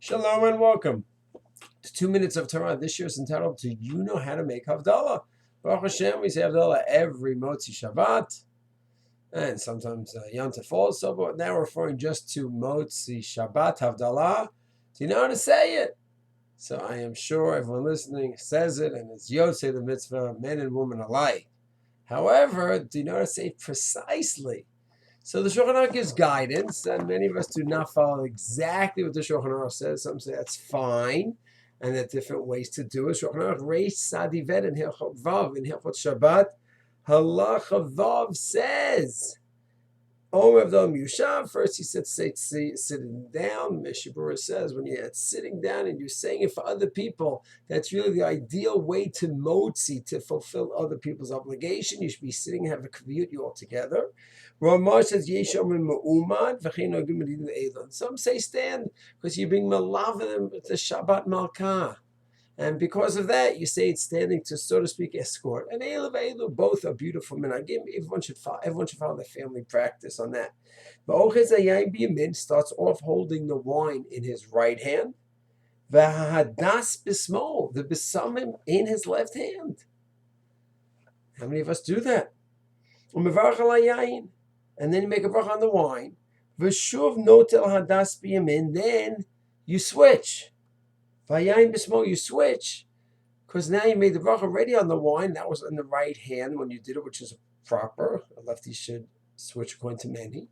Shalom and welcome to 2 Minutes of Torah. This year is entitled "Do You Know How to Make Havdala?" Baruch Hashem, we say Havdala every Motzi Shabbat, and sometimes Yom Tov also, but now we're referring just to Motzi Shabbat Havdala. Do you know how to say it? So I am sure everyone listening says it, and it's Yosei the mitzvah, men and women alike. However, do you know how to say it precisely? So the Shulchan Aruch gives guidance, and many of us do not follow exactly what the Shulchan Aruch says. Some say that's fine, and there are different ways to do it. Shulchan Aruch Reish Sadi Ved in Hilchot Vav in Hilchot Shabbat, Halacha Vav says, Omer Avdom Yushav. First he said sitting down. Mishabura says when you're sitting down and you're saying it for other people, that's really the ideal way to motzi, to fulfill other people's obligation. You should be sitting and have a kaviyut you all together. Ramah says Yeshom Me'umad v'chein nogim medin ve'elon. Some say stand because you bring malavim the Shabbat Malkah. And because of that, you say it's standing to, so to speak, escort. And Eilu ve'Eilu, both are beautiful minhagim. Everyone should follow their family practice on that. V'ochez hayayin b'yamin starts off holding the wine in his right hand. V'hadas b'smol, the besamim in his left hand. How many of us do that? U'mevarach al hayayin, and then you make a bracha on the wine. V'shuv notel hadas b'yamin, then you switch. Vayayin b'smol, you switch, because now you made the bracha already on the wine. That was on the right hand when you did it, which is proper. A lefty should switch according to many.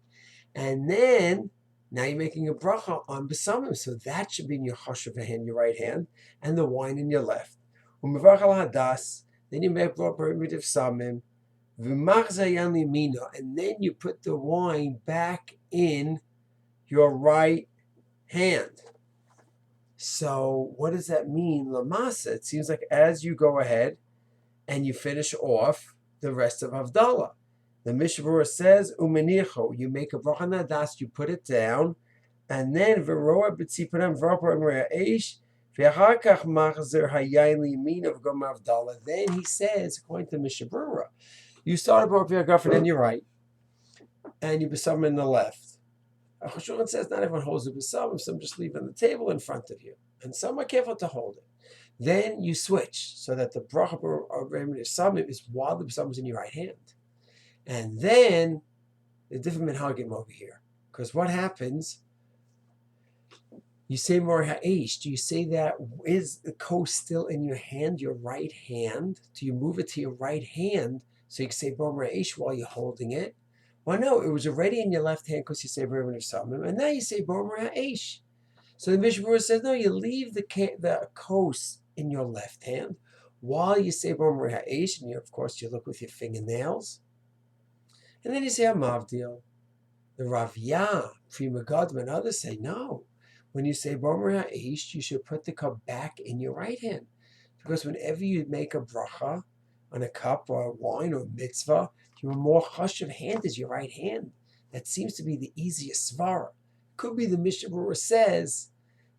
And then, now you're making a bracha on besamim, so that should be in your chashuv hand, your right hand, and the wine in your left. U'mevarach al hadas, then you make bracha with samim, v'mach zayan limina, and then you put the wine back in your right hand. So what does that mean, Lamasa? It seems like as you go ahead and you finish off the rest of Havdala. The Mishabura says, Umenicho, you make a bracha nadas, you put it down, and then Veroa b'tzipanam v'rapar eish, v'achakach machzer hayayin limin of gom Havdala. Then he says, according to Mishabura, you start a bracha v'yagafin on your right, and you besam in the left. Chashon says not everyone holds the besamim, some just leave it on the table in front of you, and some are careful to hold it. Then you switch so that the bracha of besamim is while the besamim is in your right hand, and then the different minhagim over here. Because what happens? You say more ha'esh. Do you say that is the kos still in your hand, your right hand? Do you move it to your right hand so you can say bor ha'esh while you're holding it? Well, no, it was already in your left hand because you say B'revin of Samim, and now you say B'revin Ha'esh. So the Mishnah says, no, you leave the kos in your left hand while you say B'revin Ha'esh, and of course you look with your fingernails. And then you say Hamavdil. The Ravya, Prima Gadma, and others say, no. When you say B'revin Ha'esh, you should put the cup back in your right hand. Because whenever you make a bracha on a cup or wine or mitzvah, your more chashuv hand is your right hand. That seems to be the easiest svara. Could be the Mishnah Berurah says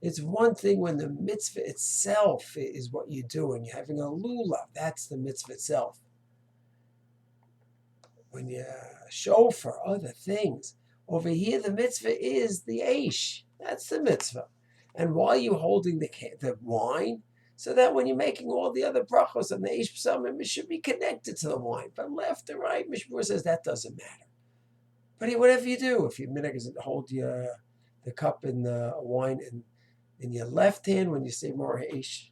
it's one thing when the mitzvah itself is what you do, and you're having a lulav, that's the mitzvah itself. When you shofar, other things. Over here, the mitzvah is the eish. That's the mitzvah. And while you're holding the wine, so that when you're making all the other brachos and the eish p'samim, it should be connected to the wine. But left or right, Mishmur says that doesn't matter. But whatever you do, if your minhag is to hold the cup and the wine in your left hand when you say more eish,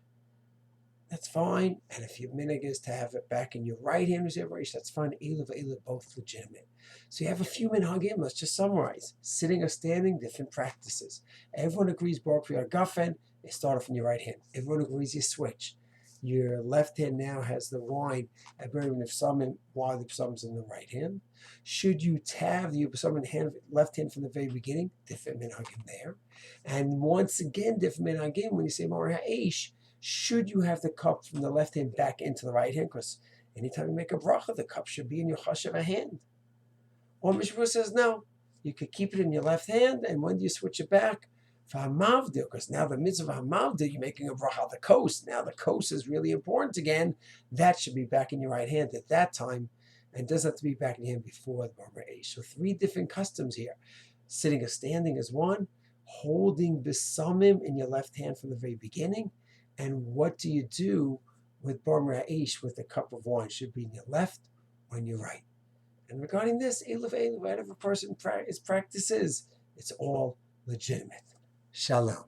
that's fine. And if your minhag is to have it back in your right hand when you say more eish, that's fine. Eilu both legitimate. So you have a few minhagim. Let's just summarize: sitting or standing, different practices. Everyone agrees bar pri gafen. You start off in your right hand. Everyone agrees you switch. Your left hand now has the wine at B'revin of Samim while the psalm's in the right hand. Should you have the psalm in left hand from the very beginning? Different minhagim there. And once again, different minhagim when you say Mar Ha'esh, should you have the cup from the left hand back into the right hand? Because anytime you make a bracha, the cup should be in your chashav hand. Or Mishmur says no. You could keep it in your left hand, and when do you switch it back? For Hamavdil, because now the mitzvah of Hamavdil, you're making a bracha on the kos. Now the kos is really important again. That should be back in your right hand at that time, and doesn't have to be back in your hand before the Bar Eish. So 3 different customs here. Sitting or standing is one. holding besamim in your left hand from the very beginning? And what do you do with Bar Aish with a cup of wine? Should be in your left or in your right? And regarding this, whatever person practices, it's all legitimate. Shalom.